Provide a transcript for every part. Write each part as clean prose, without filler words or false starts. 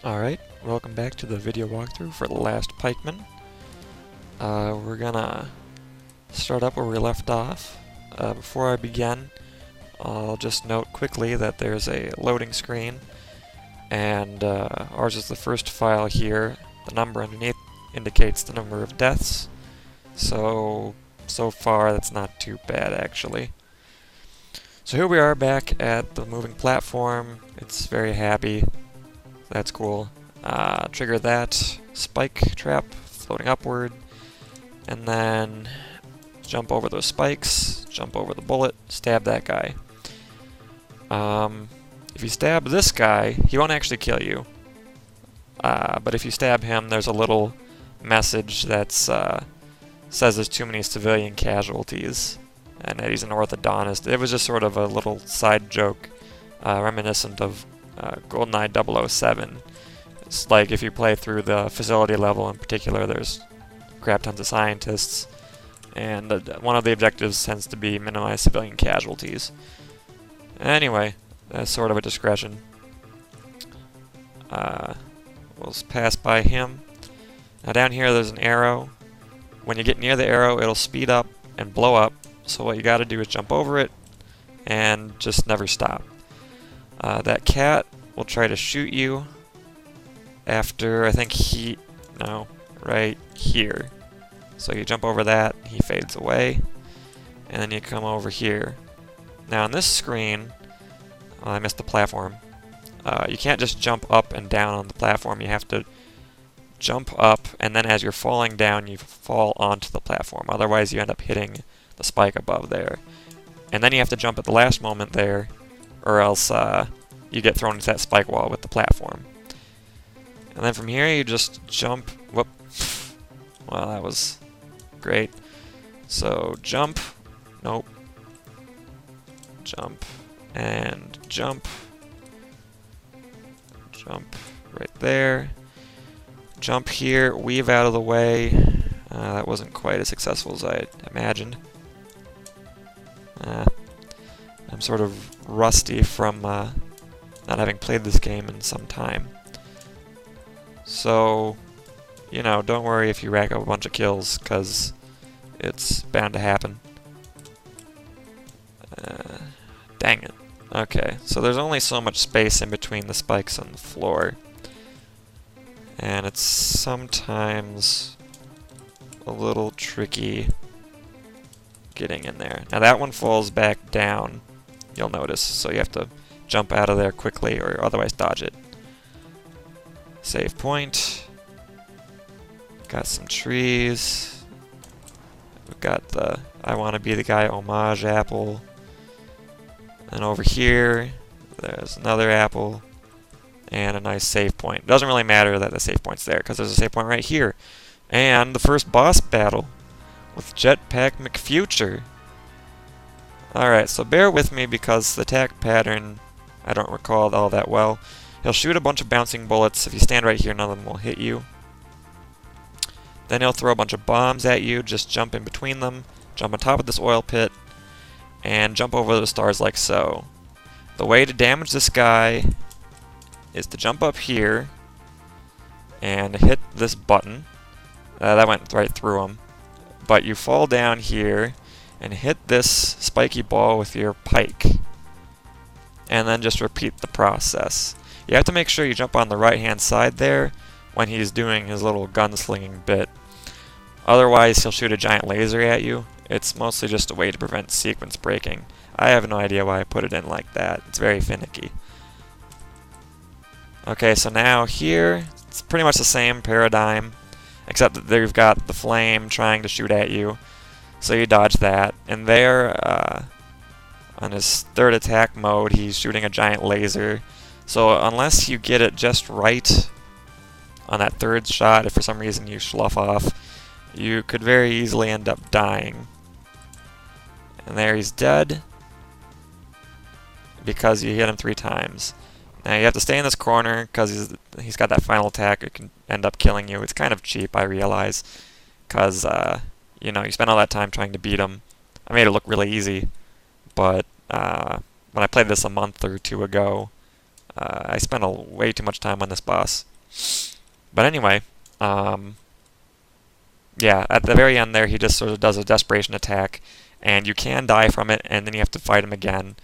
Alright, welcome back to the video walkthrough for the last Pikeman. We're gonna start up where we left off. Before I begin, I'll just note quickly that there's a loading screen, and ours is the first file here. The number underneath indicates the number of deaths, so far that's not too bad actually. So here we are back at the moving platform. It's very happy. That's cool. Trigger that spike trap floating upward, and then jump over those spikes, jump over the bullet, stab that guy. If you stab this guy, he won't actually kill you. But if you stab him, there's a little message that says there's too many civilian casualties, and that he's an orthodontist. It was just sort of a little side joke, reminiscent of GoldenEye 007. It's like if you play through the facility level in particular, there's crap tons of scientists, and one of the objectives tends to be minimize civilian casualties. Anyway, that's sort of a discretion. We'll pass by him. Now down here there's an arrow. When you get near the arrow, it'll speed up and blow up, so what you gotta do is jump over it and just never stop. That cat will try to shoot you after, I think right here. So you jump over that, he fades away, and then you come over here. Now on this screen, I missed the platform. You can't just jump up and down on the platform, you have to jump up, and then as you're falling down, you fall onto the platform. Otherwise you end up hitting the spike above there. And then you have to jump at the last moment there, or else you get thrown into that spike wall with the platform. And then from here you just jump. Whoop. Well, that was great. So jump. Nope. Jump. And jump. Jump right there. Jump here. Weave out of the way. That wasn't quite as successful as I imagined. I'm sort of rusty from not having played this game in some time. So, you know, don't worry if you rack up a bunch of kills, because it's bound to happen. Dang it. Okay, so there's only so much space in between the spikes and the floor, and it's sometimes a little tricky getting in there. Now that one falls back down, you'll notice, so you have to jump out of there quickly or otherwise dodge it. Save point. Got some trees. We've got the I Want to Be the Guy homage apple. And over here, there's another apple and a nice save point. Doesn't really matter that the save point's there, because there's a save point right here. And the first boss battle with Jetpack McFuture. Alright, so bear with me because the attack pattern I don't recall all that well. He'll shoot a bunch of bouncing bullets. If you stand right here, none of them will hit you. Then he'll throw a bunch of bombs at you. Just jump in between them, jump on top of this oil pit, and jump over the stars like so. The way to damage this guy is to jump up here and hit this button. That went right through him. But you fall down here and hit this spiky ball with your pike, and then just repeat the process. You have to make sure you jump on the right hand side there when he's doing his little gunslinging bit. Otherwise he'll shoot a giant laser at you. It's mostly just a way to prevent sequence breaking. I have no idea why I put it in like that. It's very finicky. Okay, so now here it's pretty much the same paradigm, except that there you've got the flame trying to shoot at you. So you dodge that, and there, on his third attack mode, he's shooting a giant laser. So unless you get it just right on that third shot, if for some reason you slough off, you could very easily end up dying. And there he's dead, because you hit him 3 times. Now you have to stay in this corner, because he's got that final attack. It can end up killing you. It's kind of cheap, I realize, because you know, you spend all that time trying to beat him. I made it look really easy, but when I played this a month or 2 ago, I spent way too much time on this boss. But anyway, yeah, at the very end there, he just sort of does a desperation attack, and you can die from it, and then you have to fight him again,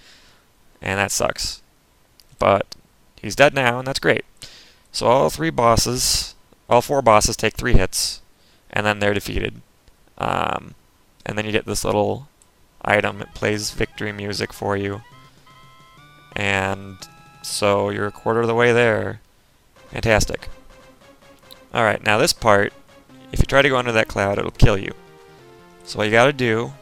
and that sucks. But he's dead now, and that's great. So all four bosses take 3 hits, and then they're defeated. And then you get this little item. It plays victory music for you. And so you're a quarter of the way there. Fantastic. Alright, now this part, if you try to go under that cloud, it'll kill you. So what you gotta do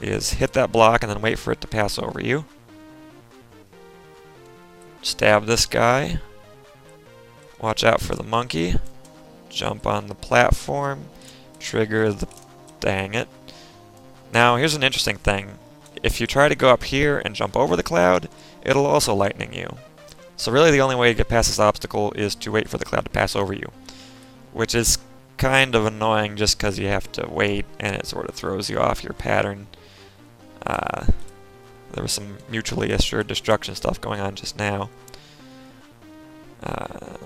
is hit that block and then wait for it to pass over you. Stab this guy. Watch out for the monkey. Jump on the platform. Trigger the... dang it. Now, here's an interesting thing. If you try to go up here and jump over the cloud, it'll also lightning you. So really the only way to get past this obstacle is to wait for the cloud to pass over you. Which is kind of annoying just because you have to wait and it sort of throws you off your pattern. There was some mutually assured destruction stuff going on just now.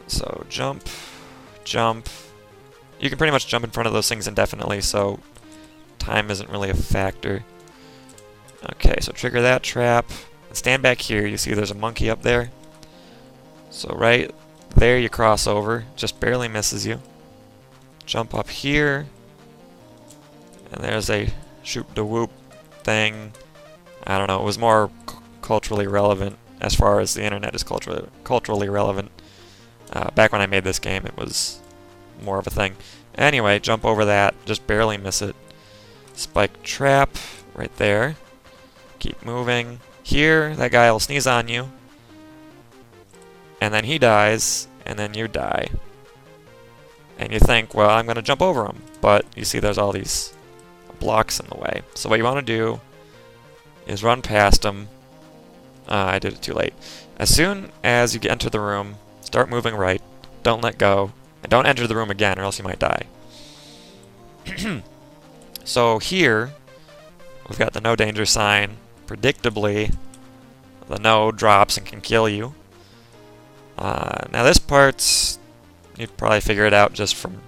So jump, jump. You can pretty much jump in front of those things indefinitely, so time isn't really a factor. Okay, so trigger that trap. And stand back here. You see there's a monkey up there. So right there you cross over. Just barely misses you. Jump up here. And there's a shoot-da-whoop thing. I don't know, it was more culturally relevant as far as the internet is culturally relevant. Back when I made this game, it was more of a thing. Anyway, jump over that, just barely miss it. Spike trap, right there. Keep moving. Here, that guy will sneeze on you. And then he dies, and then you die. And you think, well, I'm going to jump over him. But you see there's all these blocks in the way. So what you want to do is run past him. I did it too late. As soon as you enter the room, start moving right. Don't let go. And don't enter the room again or else you might die. So here, we've got the no danger sign. Predictably, the no drops and can kill you. Now this part's, you'd probably figure it out just from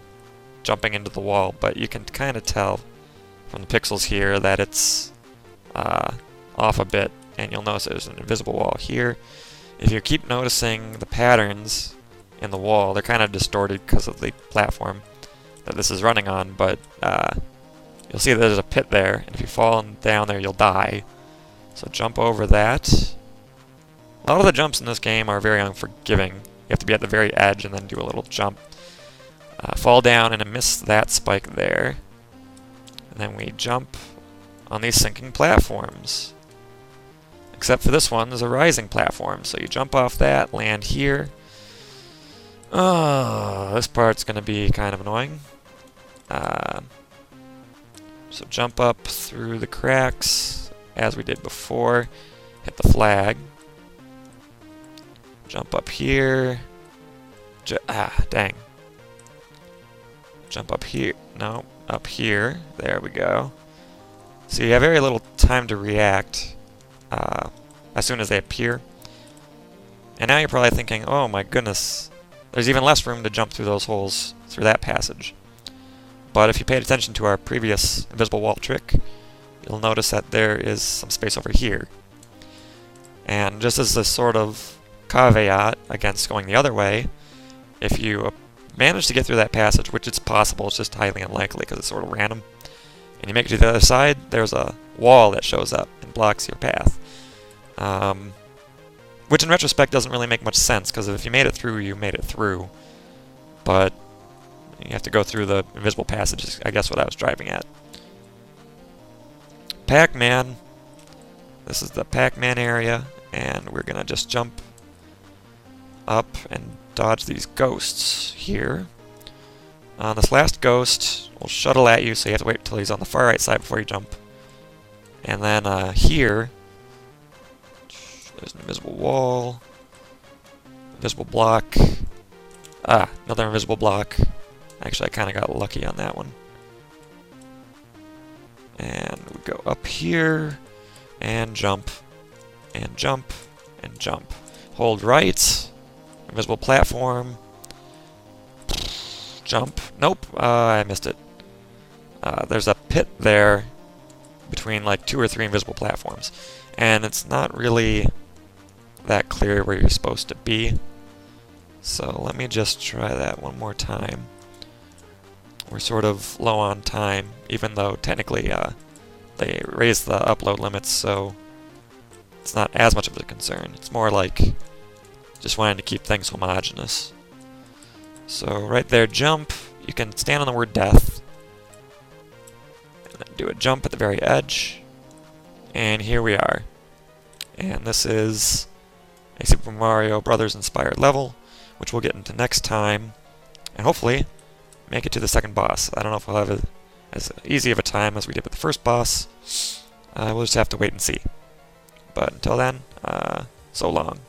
jumping into the wall, but you can kind of tell from the pixels here that it's off a bit, and you'll notice there's an invisible wall here. If you keep noticing the patterns in the wall, they're kind of distorted because of the platform that this is running on, but you'll see there's a pit there, and if you fall down there, you'll die. So jump over that. A lot of the jumps in this game are very unforgiving. You have to be at the very edge and then do a little jump. Fall down and miss that spike there. And then we jump on these sinking platforms. Except for this one, there's a rising platform. So you jump off that, land here. Oh, this part's going to be kind of annoying. So jump up through the cracks, as we did before. Hit the flag. Jump up here. Dang. Jump up here. No, up here. There we go. So you have very little time to react as soon as they appear. And now you're probably thinking, oh my goodness, there's even less room to jump through those holes through that passage. But if you paid attention to our previous invisible wall trick, you'll notice that there is some space over here. And just as a sort of caveat against going the other way, if you manage to get through that passage, which it's possible, it's just highly unlikely because it's sort of random, and you make it to the other side, there's a wall that shows up and blocks your path. Which in retrospect doesn't really make much sense, because if you made it through, you made it through. But you have to go through the invisible passages, I guess what I was driving at. Pac-Man. This is the Pac-Man area, and we're going to just jump up and dodge these ghosts here. This last ghost will shuttle at you, so you have to wait until he's on the far right side before you jump. And then here, there's an invisible wall, invisible block. Another invisible block. Actually, I kind of got lucky on that one. And we go up here, and jump, and jump, and jump. Hold right, invisible platform, jump. Nope, I missed it. There's a pit there between like 2 or 3 invisible platforms, and it's not really that clear where you're supposed to be. So let me just try that one more time. We're sort of low on time, even though technically they raised the upload limits, so it's not as much of a concern. It's more like just wanting to keep things homogeneous. So right there, jump. You can stand on the word death. And then do a jump at the very edge. And here we are. And this is a Super Mario Brothers inspired level, which we'll get into next time. And hopefully make it to the second boss. I don't know if we'll have as easy of a time as we did with the first boss. We'll just have to wait and see. But until then, so long.